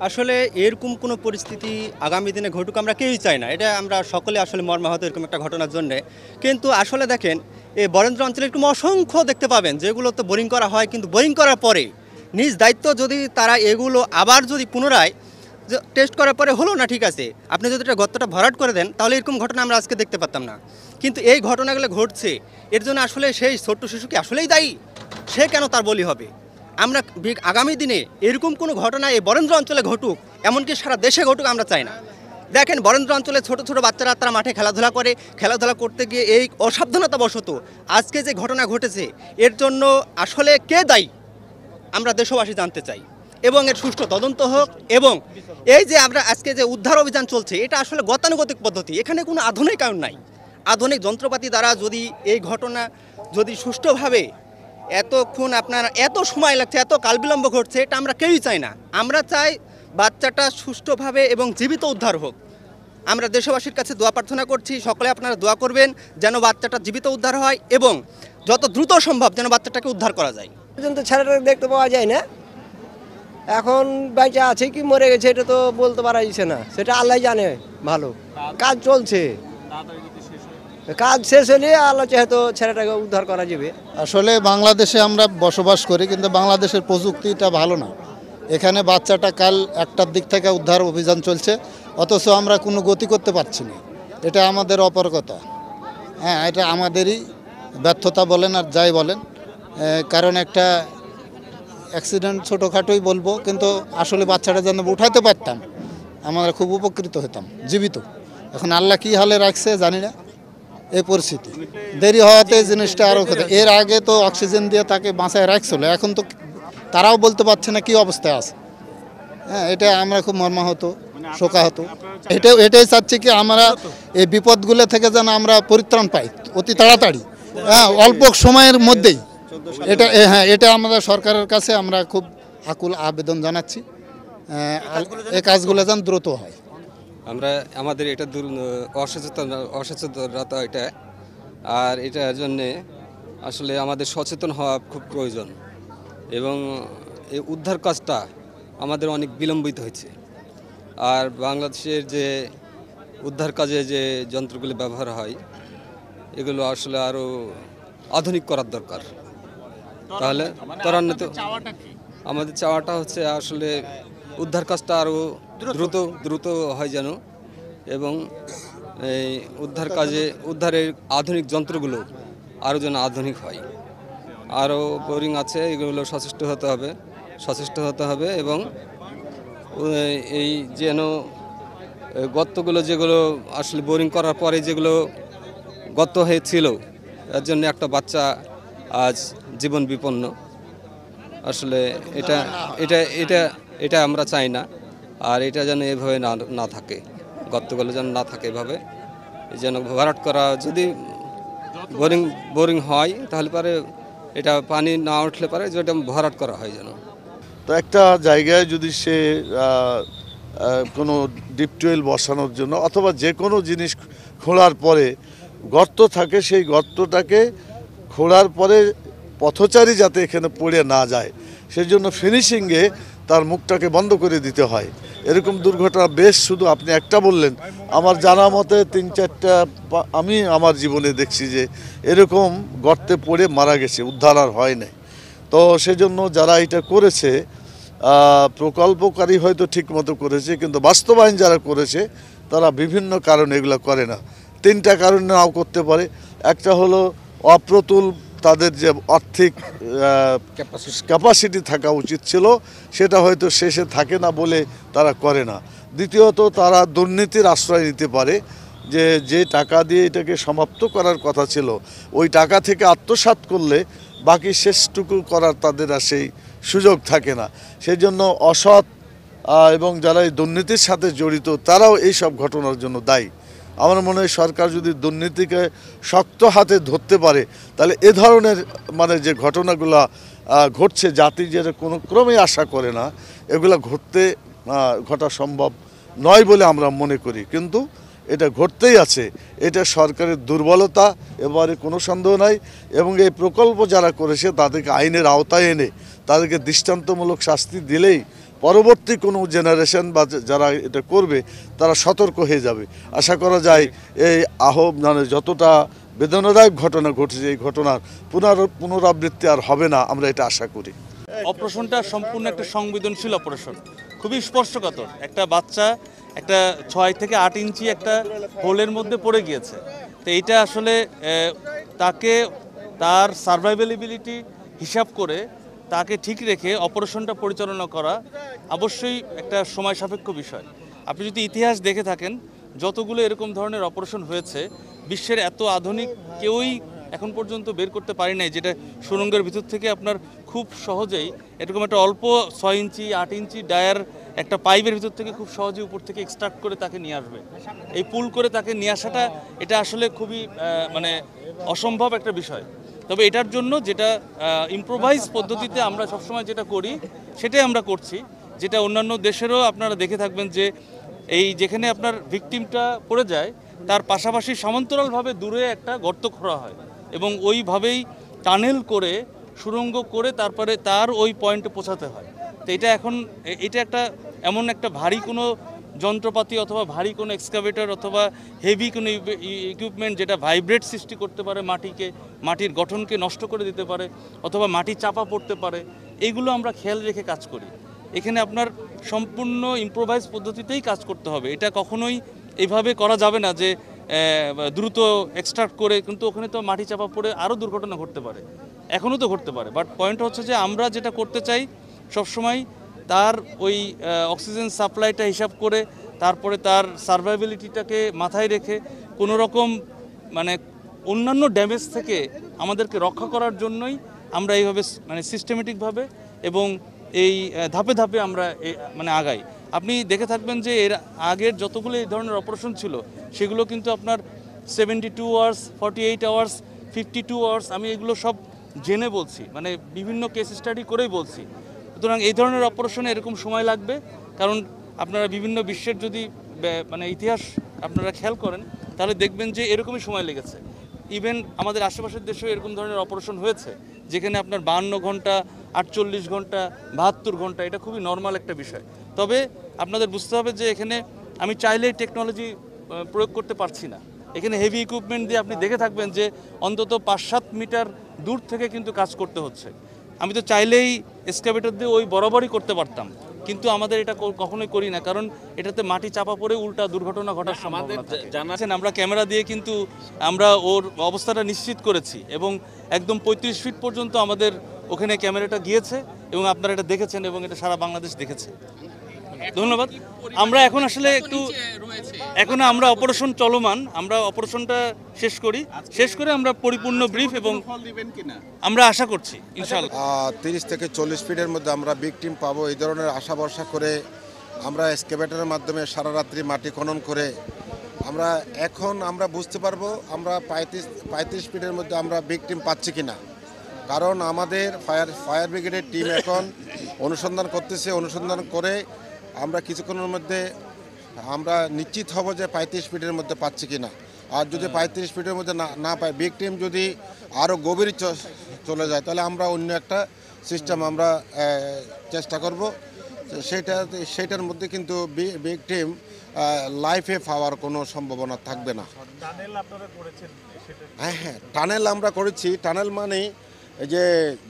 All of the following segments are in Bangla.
আসলে এরকম কোনো পরিস্থিতি আগামী দিনে ঘটুক আমরা কেউই চাই না। এটা আমরা সকলে আসলে মর্মাহত এরকম একটা ঘটনার জন্যে। কিন্তু আসলে দেখেন এই বরেন্দ্র অঞ্চলে এরকম অসংখ্য দেখতে পাবেন যেগুলো তো বোরিং করা হয়, কিন্তু বোরিং করার পরে নিজ দায়িত্ব যদি তারা এগুলো আবার যদি পুনরায় টেস্ট করার পরে হলো না, ঠিক আছে, আপনি যদি এটা গর্তটা ভরাট করে দেন তাহলে এরকম ঘটনা আমরা আজকে দেখতে পারতাম না। কিন্তু এই ঘটনাগুলো ঘটছে, এর জন্য আসলে সেই ছোট্ট শিশুকে আসলেই দায়ী, সে কেন তার বলি হবে? আমরা আগামী দিনে এরকম কোনো ঘটনা এই বরেন্দ্র অঞ্চলে ঘটুক, এমনকি সারা দেশে ঘটুক আমরা চাই না। দেখেন বরেন্দ্র অঞ্চলে ছোট ছোট বাচ্চারা তারা মাঠে খেলাধুলা করে, খেলাধুলা করতে গিয়ে এই অসাবধানতাবশত আজকে যে ঘটনা ঘটেছে, এর জন্য আসলে কে দায়ী আমরা দেশবাসী জানতে চাই, এবং এর সুষ্ঠু তদন্ত হোক। এবং এই যে আমরা আজকে যে উদ্ধার অভিযান চলছে, এটা আসলে গতানুগতিক পদ্ধতি, এখানে কোনো আধুনিকায়ন নাই। আধুনিক যন্ত্রপাতি দ্বারা যদি এই ঘটনা যদি সুষ্ঠুভাবে, এতক্ষণ আপনার এত সময় লাগছে, এত কালবিলম্ব ঘটছে, এটা আমরা কেউই চাই না। আমরা চাই বাচ্চাটা সুষ্ঠুভাবে এবং জীবিত উদ্ধার হোক। আমরা দেশবাসীর কাছে দোয়া প্রার্থনা করছি, সকলে আপনারা দোয়া করবেন যেন বাচ্চাটা জীবিত উদ্ধার হয় এবং যত দ্রুত সম্ভব যেন বাচ্চাটাকে উদ্ধার করা যায়। পর্যন্ত ছেলেটাকে দেখতে পাওয়া যায় না, এখন বাইচা আছে কি মরে গেছে এটা তো বলতে পারা যাচ্ছে না, সেটা আল্লাহ জানে ভালো। কাজ চলছে, কাজ শেষ হলে আল্লাহ যেহেতু ছেলেটাকে উদ্ধার করা যাবে। আসলে বাংলাদেশে আমরা বসবাস করি, কিন্তু বাংলাদেশের প্রযুক্তিটা ভালো না। এখানে বাচ্চাটা কাল 1টার দিক থেকে উদ্ধার অভিযান চলছে, অথচ আমরা কোনো গতি করতে পারছি না। এটা আমাদের অপারগতা, হ্যাঁ, এটা আমাদেরই ব্যর্থতা বলেন আর যাই বলেন। কারণ একটা অ্যাক্সিডেন্ট ছোটোখাটোই বলবো, কিন্তু আসলে বাচ্চাটা যেন উঠাতে পারতাম আমরা খুব উপকৃত হতাম জীবিত। এখন আল্লাহ কী হালে রাখছে জানি না, এই পরিস্থিতি দেরি হওয়াতে জিনিসটা আরও ক্ষতি। এর আগে তো অক্সিজেন দিয়ে তাকে বাঁচায় রাখছিল, এখন তো তারাও বলতে পারছে না কী অবস্থায় আছে। হ্যাঁ, এটা আমরা খুব মর্মাহত, শোকাহত। এটাই চাচ্ছি কি আমরা এই বিপদগুলো থেকে যেন আমরা পরিত্রাণ পাই অতি তাড়াতাড়ি, হ্যাঁ, অল্প সময়ের মধ্যেই। এটা আমাদের সরকারের কাছে আমরা খুব আকুল আবেদন জানাচ্ছি, এই কাজগুলো যেন দ্রুত হয়। আমরা আমাদের এটা অসচেতনতা এটা, আর এটার জন্যে আসলে আমাদের সচেতন হওয়া খুব প্রয়োজন। এবং এই উদ্ধার কাজটা আমাদের অনেক বিলম্বিত হয়েছে। আর বাংলাদেশের যে উদ্ধার কাজে যে যন্ত্রগুলো ব্যবহার হয়, এগুলো আসলে আরও আধুনিক করার দরকার। তাহলে ত্বরান্বিত আমাদের চাওয়াটা হচ্ছে আসলে উদ্ধার কাজটা আরও দ্রুত হয় যেন, এবং এই উদ্ধারের আধুনিক যন্ত্রগুলো আরও যেন আধুনিক হয়। আরও বোরিং আছে, এগুলো সচেষ্ট হতে হবে এবং এই যেন গর্তগুলো যেগুলো আসলে বোরিং করার পরে যেগুলো গর্ত হয়েছিল, এর জন্য একটা বাচ্চা আজ জীবন বিপন্ন। আসলে এটা আমরা চাই না। আর এটা যেন এভাবে না থাকে, গর্তগুলো যেন না থাকে এভাবে, যেন ভরাট করা। যদি বোরিং হয় তাহলে পরে এটা পানি না উঠলে পারে যেটা ভরাট করা হয় যেন। তো একটা জায়গায় যদি সে কোনো ডিপ টিউবওয়েল বসানোর জন্য অথবা যে কোনো জিনিস খোঁড়ার পরে গর্ত থাকে, সেই গর্তটাকে খোঁড়ার পরে পথচারী যাতে এখানে পড়ে না যায়, সেজন্য ফিনিশিংয়ে তার মুখটাকে বন্ধ করে দিতে হয়। এরকম দুর্ঘটনা বেশ, শুধু আপনি একটা বললেন, আমার জানা মতে 3-4টা আমি আমার জীবনে দেখছি যে এরকম গর্তে পড়ে মারা গেছে, উদ্ধার আর হয় নাই। তো সেজন্য যারা এটা করেছে, প্রকল্পকারী হয়তো ঠিক মতো করেছে, কিন্তু বাস্তবায়ন যারা করেছে তারা বিভিন্ন কারণে এগুলো করে না। 3টা কারণ নাও করতে পারে। একটা হলো অপ্রতুল, তাদের যে আর্থিক ক্যাপাসিটি থাকা উচিত ছিল সেটা হয়তো শেষে থাকে না বলে তারা করে না। দ্বিতীয়ত, তারা দুর্নীতির আশ্রয় নিতে পারে, যে টাকা দিয়ে এটাকে সমাপ্ত করার কথা ছিল ওই টাকা থেকে আত্মসাৎ করলে বাকি শেষটুকু করার তাদের আর সেই সুযোগ থাকে না। সেই জন্য অসৎ এবং যারা এই দুর্নীতির সাথে জড়িত তারাও এই সব ঘটনার জন্য দায়ী। আমার মনে হয় সরকার যদি দুর্নীতিকে শক্ত হাতে ধরতে পারে, তাহলে এ ধরনের যে ঘটনাগুলো ঘটছে, জাতি যেটা কোনো ক্রমেই আশা করে না, এগুলো ঘটা সম্ভব নয় বলে আমরা মনে করি। কিন্তু এটা ঘটতেই আছে, এটা সরকারের দুর্বলতা, এবারে কোনো সন্দেহ নাই। এবং এই প্রকল্প যারা করেছে তাদেরকে আইনের আওতায় এনে তাদেরকে দৃষ্টান্তমূলক শাস্তি দিলেই পরবর্তী কোনো জেনারেশন বা যারা এটা করবে তারা সতর্ক হয়ে যাবে। আশা করা যায় এই মানে যতটা বেদনাদায়ক ঘটনা ঘটেছে এই ঘটনার পুনরাবৃত্তি আর হবে না, আমরা এটা আশা করি। অপারেশনটা সম্পূর্ণ একটা সংবেদনশীল অপারেশন, খুবই স্পর্শকাতর। একটা বাচ্চা একটা 6 থেকে 8 ইঞ্চি একটা হোলের মধ্যে পড়ে গিয়েছে। তো এইটা আসলে তাকে তার সার্ভাইভেবিলিটি হিসাব করে তাকে ঠিক রেখে অপারেশনটা পরিচালনা করা অবশ্যই একটা সময় সাপেক্ষ বিষয়। আপনি যদি ইতিহাস দেখে থাকেন, যতগুলো এরকম ধরনের অপারেশন হয়েছে বিশ্বের এত আধুনিক কেউই এখন পর্যন্ত বের করতে পারি নাই, যেটা সুড়ঙ্গের ভিতর থেকে আপনার খুব সহজেই এরকম একটা অল্প 6 ইঞ্চি 8 ইঞ্চি ডায়ার একটা পাইপের ভিতর থেকে খুব সহজে উপর থেকে এক্সট্রাক্ট করে তাকে নিয়ে আসবে। এই পুল করে তাকে নিয়ে আসাটা এটা আসলে খুবই মানে অসম্ভব একটা বিষয়। তবে এটার জন্য যেটা ইম্প্রোভাইজ পদ্ধতিতে আমরা সবসময় যেটা করি সেটাই আমরা করছি, যেটা অন্যান্য দেশেরও আপনারা দেখে থাকবেন যে এই যেখানে আপনার ভিকটিমটা পড়ে যায় তার পাশাপাশি সমান্তরালভাবে দূরে একটা গর্ত খোঁড়া হয় এবং ওইভাবেই টানেল করে সুড়ঙ্গ করে তারপরে তার ওই পয়েন্টে পৌঁছাতে হয়। তো এটা একটা এমন একটা ভারী কোনো যন্ত্রপাতি অথবা ভারী কোনো এক্সকাভেটর অথবা হেভি কোনো ইকুইপমেন্ট যেটা ভাইব্রেট সৃষ্টি করতে পারে, মাটির গঠনকে নষ্ট করে দিতে পারে অথবা মাটি চাপা পড়তে পারে, এইগুলো আমরা খেয়াল রেখে কাজ করি। এখানে আপনার সম্পূর্ণ ইম্প্রোভাইজ পদ্ধতিতেই কাজ করতে হবে। এটা কখনোই এইভাবে করা যাবে না যে দ্রুত এক্সট্রাক্ট করে, কিন্তু ওখানে তো মাটি চাপা পড়ে আরও দুর্ঘটনা ঘটতে পারে, এখনও তো ঘটতে পারে। বাট পয়েন্ট হচ্ছে যে আমরা যেটা করতে চাই সবসময় তার ওই অক্সিজেন সাপ্লাইটা হিসাব করে তারপরে তার সার্ভাইবিলিটিটাকে মাথায় রেখে কোনো রকম মানে অন্যান্য ড্যামেজ থেকে আমাদেরকে রক্ষা করার জন্যই আমরা এইভাবে মানে সিস্টেমেটিকভাবে এবং এই ধাপে ধাপে আমরা মানে আগাই। আপনি দেখে থাকবেন যে এর আগের যতগুলো এই ধরনের অপারেশন ছিল সেগুলো কিন্তু আপনার 72 আওয়ার্স, 48 আওয়ার্স, 52 আওয়ার্স, আমি এগুলো সব জেনে বলছি, মানে বিভিন্ন কেস স্টাডি করেই বলছি। সুতরাং এই ধরনের অপারেশনে এরকম সময় লাগবে, কারণ আপনারা বিভিন্ন বিশ্বের যদি মানে ইতিহাস আপনারা খেয়াল করেন তাহলে দেখবেন যে এরকমই সময় লেগেছে। ইভেন আমাদের আশেপাশের দেশেও এরকম ধরনের অপারেশন হয়েছে যেখানে আপনার 52 ঘন্টা, 48 ঘন্টা, 72 ঘন্টা, এটা খুবই নর্মাল একটা বিষয়। তবে আপনাদের বুঝতে হবে যে এখানে আমি চাইলেই টেকনোলজি প্রয়োগ করতে পারছি না। এখানে হেভি ইকুইপমেন্ট দিয়ে আপনি দেখে থাকবেন যে অন্তত 5-7 মিটার দূর থেকে কিন্তু কাজ করতে হচ্ছে। আমি তো চাইলেই এক্সকাভেটর দিয়ে ওই বরাবরই করতে পারতাম, কিন্তু আমাদের এটা কখনোই করি না, কারণ এটাতে মাটি চাপা পড়ে উল্টা দুর্ঘটনা ঘটার সম্ভাবনা থাকে। জানাচ্ছেন আমরা ক্যামেরা দিয়ে কিন্তু আমরা ওর অবস্থাটা নিশ্চিত করেছি এবং একদম 35 ফিট পর্যন্ত আমাদের ওখানে ক্যামেরাটা গিয়েছে এবং আপনারা এটা দেখেছেন এবং এটা সারা বাংলাদেশ দেখেছে। ধন্যবাদ। আমরা এখন আসলে এখন আমরা অপারেশন চলমান, আমরা অপারেশনটা শেষ করে আমরা পরিপূর্ণ ব্রিফ এবং আমরা আশা করছি ইনশাআল্লাহ 30 থেকে 40 ফিটের মধ্যে আমরা বিগ টিম পাবো এই ধরনের আশা ভরসা করে আমরা এক্সকাভেটরের মাধ্যমে সারা রাত্রি মাটি খনন করে আমরা বুঝতে পারবো আমরা 35 ফিটের মধ্যে আমরা বিগ টিম পাচ্ছি কিনা। কারণ আমাদের ফায়ার ব্রিগেডের টিম এখন অনুসন্ধান করতেছে, অনুসন্ধান করে আমরা কিছুক্ষণের মধ্যে আমরা নিশ্চিত হব যে 35 ফিটের মধ্যে পাচ্ছি কিনা। আর যদি 35 ফিটের মধ্যে না পাই, বিগ টিম যদি আরও গভীর চলে যায় তাহলে আমরা অন্য একটা সিস্টেম আমরা চেষ্টা করব। সেটার মধ্যে কিন্তু বিগ টিম লাইফে পাওয়ার কোনো সম্ভাবনা থাকবে না। হ্যাঁ, টানেল আমরা করেছি। টানেল মানে যে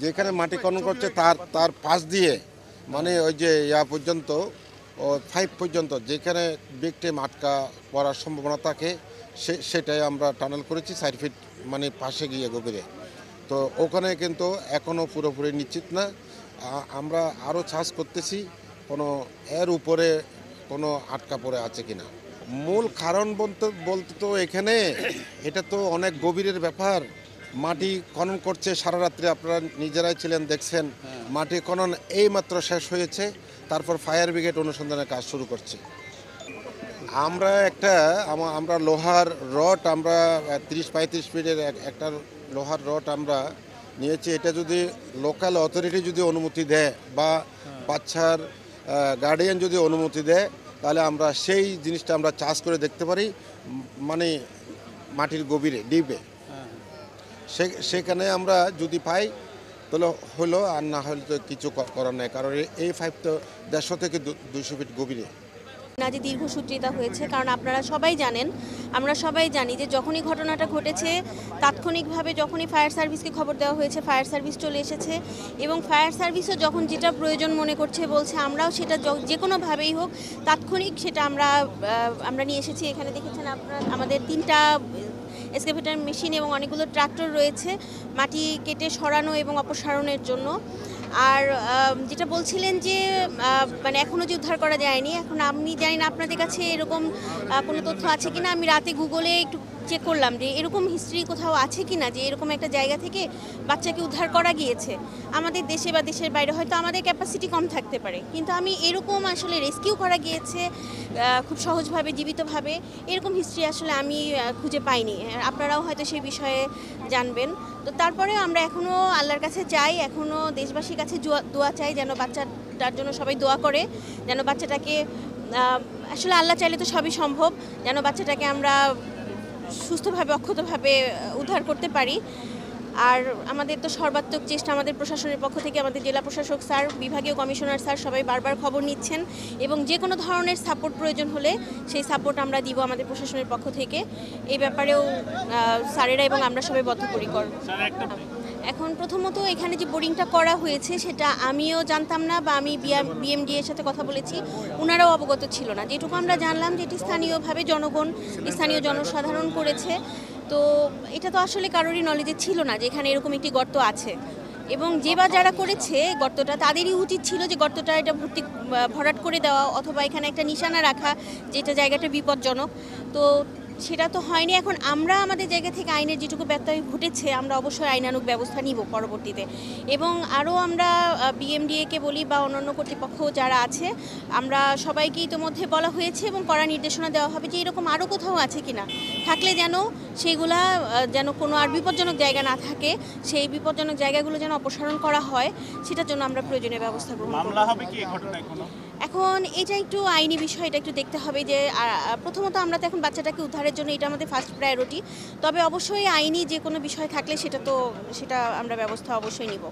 যেখানে মাটি খনন করছে তার পাশ দিয়ে মানে ওই যে পর্যন্ত 5 পর্যন্ত যেখানে বিগ টিম আটকা পড়ার সম্ভাবনা থাকে সেটাই আমরা টানেল করেছি 4 ফিট মানে পাশে গিয়ে গভীরে। তো ওখানে কিন্তু এখনও পুরোপুরি নিশ্চিত না, আমরা আরও চাষ করতেছি কোনো এর উপরে কোনো আটকা পড়ে আছে কিনা। মূল কারণ বলতে তো এখানে এটা তো অনেক গভীরের ব্যাপার। মাটি খনন করছে সারা রাত্রি, আপনারা নিজেরাই ছিলেন দেখছেন। মাটি খনন এইমাত্র শেষ হয়েছে, তারপর ফায়ার ব্রিগেড অনুসন্ধানের কাজ শুরু করছে। আমরা লোহার রড আমরা 30-35 ফিটের একটা লোহার রড আমরা নিয়েছি। এটা যদি লোকাল অথরিটি যদি অনুমতি দেয় বা বাচ্চার গার্ডিয়ান যদি অনুমতি দেয় তাহলে আমরা সেই জিনিসটা আমরা চাষ করে দেখতে পারি, মানে মাটির গভীরে ডিপে। সেখানে আমরা যদি পাই তাহলে হলো, আর না হলে তো কিছু করার নেই, কারণ এই পাইপ তো 150 থেকে 200 ফিট গভীরে। না যে দীর্ঘসূত্রিতা হয়েছে, কারণ আপনারা সবাই জানেন, আমরা সবাই জানি যে যখনই ঘটনাটা ঘটেছে তাৎক্ষণিকভাবে যখনই ফায়ার সার্ভিসকে খবর দেওয়া হয়েছে, ফায়ার সার্ভিস চলে এসেছে এবং ফায়ার সার্ভিসও যখন যেটা প্রয়োজন মনে করছে বলছে, আমরাও সেটা যে কোনোভাবেই হোক তাৎক্ষণিক সেটা আমরা নিয়ে এসেছি। এখানে দেখেছেন আপনারা আমাদের 3টা এক্সকাভেটর মেশিন এবং অনেকগুলো ট্রাক্টর রয়েছে মাটি কেটে সরানো এবং অপসারণের জন্য। আর যেটা বলছিলেন যে মানে এখনও যে উদ্ধার করা যায়নি, এখন আমি জানি না আপনাদের কাছে এরকম কোনো তথ্য আছে কিনা। আমি রাতে গুগলে একটু চেক করলাম যে এরকম হিস্ট্রি কোথাও আছে কিনা যে এরকম একটা জায়গা থেকে বাচ্চাকে উদ্ধার করা গিয়েছে। আমাদের দেশে বা দেশের বাইরে হয়তো আমাদের ক্যাপাসিটি কম থাকতে পারে, কিন্তু আমি এরকম আসলে রেস্কিউ করা গিয়েছে খুব সহজভাবে জীবিতভাবে, এরকম হিস্ট্রি আসলে আমি খুঁজে পাইনি। আপনারাও হয়তো সেই বিষয়ে জানবেন। তো তারপরে আমরা এখনও আল্লাহর কাছে চাই, এখনও দেশবাসীর কাছে দোয়া চাই যেন বাচ্চাটার জন্য সবাই দোয়া করে, যেন বাচ্চাটাকে আসলে আল্লাহ চাইলে তো সবই সম্ভব, যেন বাচ্চাটাকে আমরা সুস্থভাবে অক্ষতভাবে উদ্ধার করতে পারি। আর আমাদের তো সর্বাত্মক চেষ্টা আমাদের প্রশাসনের পক্ষ থেকে, আমাদের জেলা প্রশাসক স্যার, বিভাগীয় কমিশনার স্যার সবাই বারবার খবর নিচ্ছেন এবং যে কোনো ধরনের সাপোর্ট প্রয়োজন হলে সেই সাপোর্ট আমরা দিব আমাদের প্রশাসনের পক্ষ থেকে। এই ব্যাপারেও স্যারেরা এবং আমরা সবাই বদ্ধপরিকর। এখন প্রথমত এখানে যে বোরিংটা করা হয়েছে সেটা আমিও জানতাম না, বা আমি বিএমডি এর সাথে কথা বলেছি, ওনারাও অবগত ছিল না। যেটুকু আমরা জানলাম যে এটি স্থানীয়ভাবে জনগণ, স্থানীয় জনসাধারণ করেছে। তো এটা তো আসলে কারোরই নলেজে ছিল না যে এখানে এরকম একটি গর্ত আছে, এবং যে বা যারা করেছে গর্তটা তাদেরই উচিত ছিল যে গর্তটা এটা ভরাট করে দেওয়া, অথবা এখানে একটা নিশানা রাখা যেটা জায়গাটা বিপজ্জনক। তো সেটা তো হয়নি। এখন আমরা আমাদের জায়গা থেকে আইনের যেটুকু ব্যত্যয় ঘটেছে আমরা অবশ্যই আইনানুগ ব্যবস্থা নিব পরবর্তীতে, এবং আরও আমরা বিএমডিএকে বলি বা অন্যান্য কর্তৃপক্ষ যারা আছে, আমরা সবাইকে ইতিমধ্যে বলা হয়েছে এবং কড়া নির্দেশনা দেওয়া হবে যে এরকম আরও কোথাও আছে কিনা, থাকলে যেন সেগুলা যেন কোনো আর বিপজ্জনক জায়গা না থাকে, সেই বিপজ্জনক জায়গাগুলো যেন অপসারণ করা হয়, সেটার জন্য আমরা প্রয়োজনীয় ব্যবস্থা গ্রহণ করব। এখন এটা একটু আইনি বিষয়, এটা একটু দেখতে হবে যে প্রথমত আমরা তো এখন বাচ্চাটাকে উদ্ধারের জন্য এটা আমাদের ফার্স্ট প্রায়োরিটি, তবে অবশ্যই আইনি যে কোনো বিষয় থাকলে সেটা আমরা ব্যবস্থা অবশ্যই নিব।